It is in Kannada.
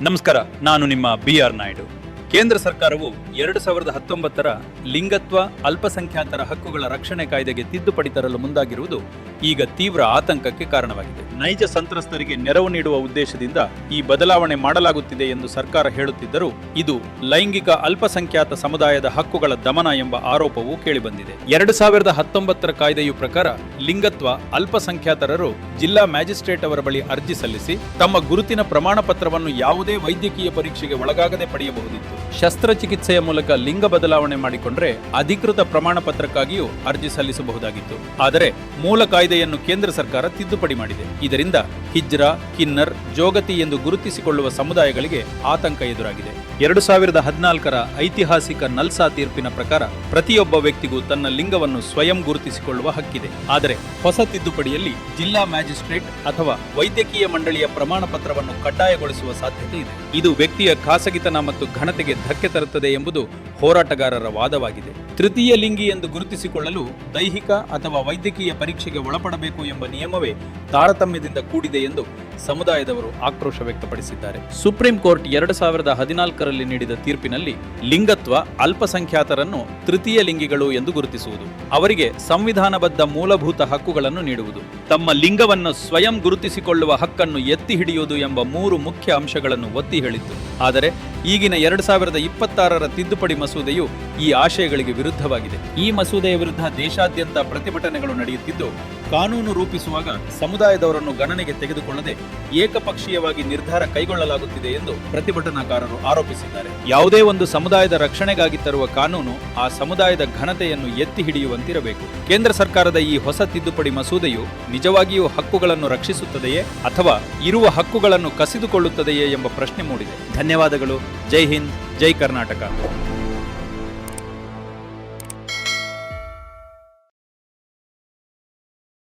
ನಮಸ್ಕಾರ, ನಾನು ನಿಮ್ಮ BR ನಾಯ್ಡು. ಕೇಂದ್ರ ಸರ್ಕಾರವು 2019ರ ಲಿಂಗತ್ವ ಅಲ್ಪಸಂಖ್ಯಾತರ ಹಕ್ಕುಗಳ ರಕ್ಷಣೆ ಕಾಯ್ದೆಗೆ ತಿದ್ದುಪಡಿ ತರಲು ಮುಂದಾಗಿರುವುದು ಈಗ ತೀವ್ರ ಆತಂಕಕ್ಕೆ ಕಾರಣವಾಗಿದೆ. ನೈಜ ಸಂತ್ರಸ್ತರಿಗೆ ನೆರವು ನೀಡುವ ಉದ್ದೇಶದಿಂದ ಈ ಬದಲಾವಣೆ ಮಾಡಲಾಗುತ್ತಿದೆ ಎಂದು ಸರ್ಕಾರ ಹೇಳುತ್ತಿದ್ದರೂ ಇದು ಲೈಂಗಿಕ ಅಲ್ಪಸಂಖ್ಯಾತ ಸಮುದಾಯದ ಹಕ್ಕುಗಳ ದಮನ ಎಂಬ ಆರೋಪವೂ ಕೇಳಿಬಂದಿದೆ. 2019ರ ಕಾಯ್ದೆಯು ಪ್ರಕಾರ ಲಿಂಗತ್ವ ಅಲ್ಪಸಂಖ್ಯಾತರರು ಜಿಲ್ಲಾ ಮ್ಯಾಜಿಸ್ಟ್ರೇಟ್ ಅವರ ಬಳಿ ಅರ್ಜಿ ಸಲ್ಲಿಸಿ ತಮ್ಮ ಗುರುತಿನ ಪ್ರಮಾಣ ಪತ್ರವನ್ನು ಯಾವುದೇ ವೈದ್ಯಕೀಯ ಪರೀಕ್ಷೆಗೆ ಒಳಗಾಗದೆ ಪಡೆಯಬಹುದಿತ್ತು. ಶಸ್ತ್ರಚಿಕಿತ್ಸೆಯ ಮೂಲಕ ಲಿಂಗ ಬದಲಾವಣೆ ಮಾಡಿಕೊಂಡ್ರೆ ಅಧಿಕೃತ ಪ್ರಮಾಣ ಪತ್ರಕ್ಕಾಗಿಯೂ ಅರ್ಜಿ ಸಲ್ಲಿಸಬಹುದಾಗಿತ್ತು. ಆದರೆ ಮೂಲ ಕಾಯ್ದೆಯನ್ನು ಕೇಂದ್ರ ಸರ್ಕಾರ ತಿದ್ದುಪಡಿ ಮಾಡಿದೆ. ಇದರಿಂದ ಹಿಜ್ರಾ, ಕಿನ್ನರ್, ಜೋಗತಿ ಎಂದು ಗುರುತಿಸಿಕೊಳ್ಳುವ ಸಮುದಾಯಗಳಿಗೆ ಆತಂಕ ಎದುರಾಗಿದೆ. 2014ರ ಐತಿಹಾಸಿಕ ನಲ್ಸಾ ತೀರ್ಪಿನ ಪ್ರಕಾರ ಪ್ರತಿಯೊಬ್ಬ ವ್ಯಕ್ತಿಗೂ ತನ್ನ ಲಿಂಗವನ್ನು ಸ್ವಯಂ ಗುರುತಿಸಿಕೊಳ್ಳುವ ಹಕ್ಕಿದೆ. ಆದರೆ ಹೊಸ ತಿದ್ದುಪಡಿಯಲ್ಲಿ ಜಿಲ್ಲಾ ಮ್ಯಾಜಿಸ್ಟ್ರೇಟ್ ಅಥವಾ ವೈದ್ಯಕೀಯ ಮಂಡಳಿಯ ಪ್ರಮಾಣ ಪತ್ರವನ್ನು ಕಡ್ಡಾಯಗೊಳಿಸುವ ಸಾಧ್ಯತೆ ಇದೆ. ಇದು ವ್ಯಕ್ತಿಯ ಖಾಸಗಿತನ ಮತ್ತು ಘನತೆಗೆ ಧಕ್ಕೆ ತರುತ್ತದೆ ಎಂಬುದು ಹೋರಾಟಗಾರರ ವಾದವಾಗಿದೆ. ತೃತೀಯ ಲಿಂಗಿ ಎಂದು ಗುರುತಿಸಿಕೊಳ್ಳಲು ದೈಹಿಕ ಅಥವಾ ವೈದ್ಯಕೀಯ ಪರೀಕ್ಷೆಗೆ ಒಳಪಡಬೇಕು ಎಂಬ ನಿಯಮವೇ ತಾರತಮ್ಯದಿಂದ ಕೂಡಿದೆ ಎಂದು ಸಮುದಾಯದವರು ಆಕ್ರೋಶ ವ್ಯಕ್ತಪಡಿಸಿದ್ದಾರೆ. ಸುಪ್ರೀಂ ಕೋರ್ಟ್ 2014ರಲ್ಲಿ ನೀಡಿದ ತೀರ್ಪಿನಲ್ಲಿ ಲಿಂಗತ್ವ ಅಲ್ಪಸಂಖ್ಯಾತರನ್ನು ತೃತೀಯ ಲಿಂಗಿಗಳು ಎಂದು ಗುರುತಿಸುವುದು, ಅವರಿಗೆ ಸಂವಿಧಾನಬದ್ಧ ಮೂಲಭೂತ ಹಕ್ಕುಗಳನ್ನು ನೀಡುವುದು, ತಮ್ಮ ಲಿಂಗವನ್ನು ಸ್ವಯಂ ಗುರುತಿಸಿಕೊಳ್ಳುವ ಹಕ್ಕನ್ನು ಎತ್ತಿ ಹಿಡಿಯುವುದು ಎಂಬ 3 ಮುಖ್ಯ ಅಂಶಗಳನ್ನು ಒತ್ತಿ ಹೇಳಿತ್ತು. ಆದರೆ ಈಗಿನ 2026ರ ತಿದ್ದುಪಡಿ ಮಸೂದೆಯು ಈ ಆಶಯಗಳಿಗೆ ವಿರುದ್ಧವಾಗಿದೆ. ಈ ಮಸೂದೆಯ ವಿರುದ್ಧ ದೇಶಾದ್ಯಂತ ಪ್ರತಿಭಟನೆಗಳು ನಡೆಯುತ್ತಿದ್ದು, ಕಾನೂನು ರೂಪಿಸುವಾಗ ಸಮುದಾಯದವರನ್ನು ಗಣನೆಗೆ ತೆಗೆದುಕೊಳ್ಳದೆ ಏಕಪಕ್ಷೀಯವಾಗಿ ನಿರ್ಧಾರ ಕೈಗೊಳ್ಳಲಾಗುತ್ತಿದೆ ಎಂದು ಪ್ರತಿಭಟನಾಕಾರರು ಆರೋಪಿಸಿದ್ದಾರೆ. ಯಾವುದೇ ಒಂದು ಸಮುದಾಯದ ರಕ್ಷಣೆಗಾಗಿ ತರುವ ಕಾನೂನು ಆ ಸಮುದಾಯದ ಘನತೆಯನ್ನು ಎತ್ತಿ ಹಿಡಿಯುವಂತಿರಬೇಕು. ಕೇಂದ್ರ ಸರ್ಕಾರದ ಈ ಹೊಸ ತಿದ್ದುಪಡಿ ಮಸೂದೆಯು ನಿಜವಾಗಿಯೂ ಹಕ್ಕುಗಳನ್ನು ರಕ್ಷಿಸುತ್ತದೆಯೇ ಅಥವಾ ಇರುವ ಹಕ್ಕುಗಳನ್ನು ಕಸಿದುಕೊಳ್ಳುತ್ತದೆಯೇ ಎಂಬ ಪ್ರಶ್ನೆ ಮೂಡಿದೆ. ಧನ್ಯವಾದಗಳು. ಜೈ ಹಿಂದ್, ಜೈ ಕರ್ನಾಟಕ.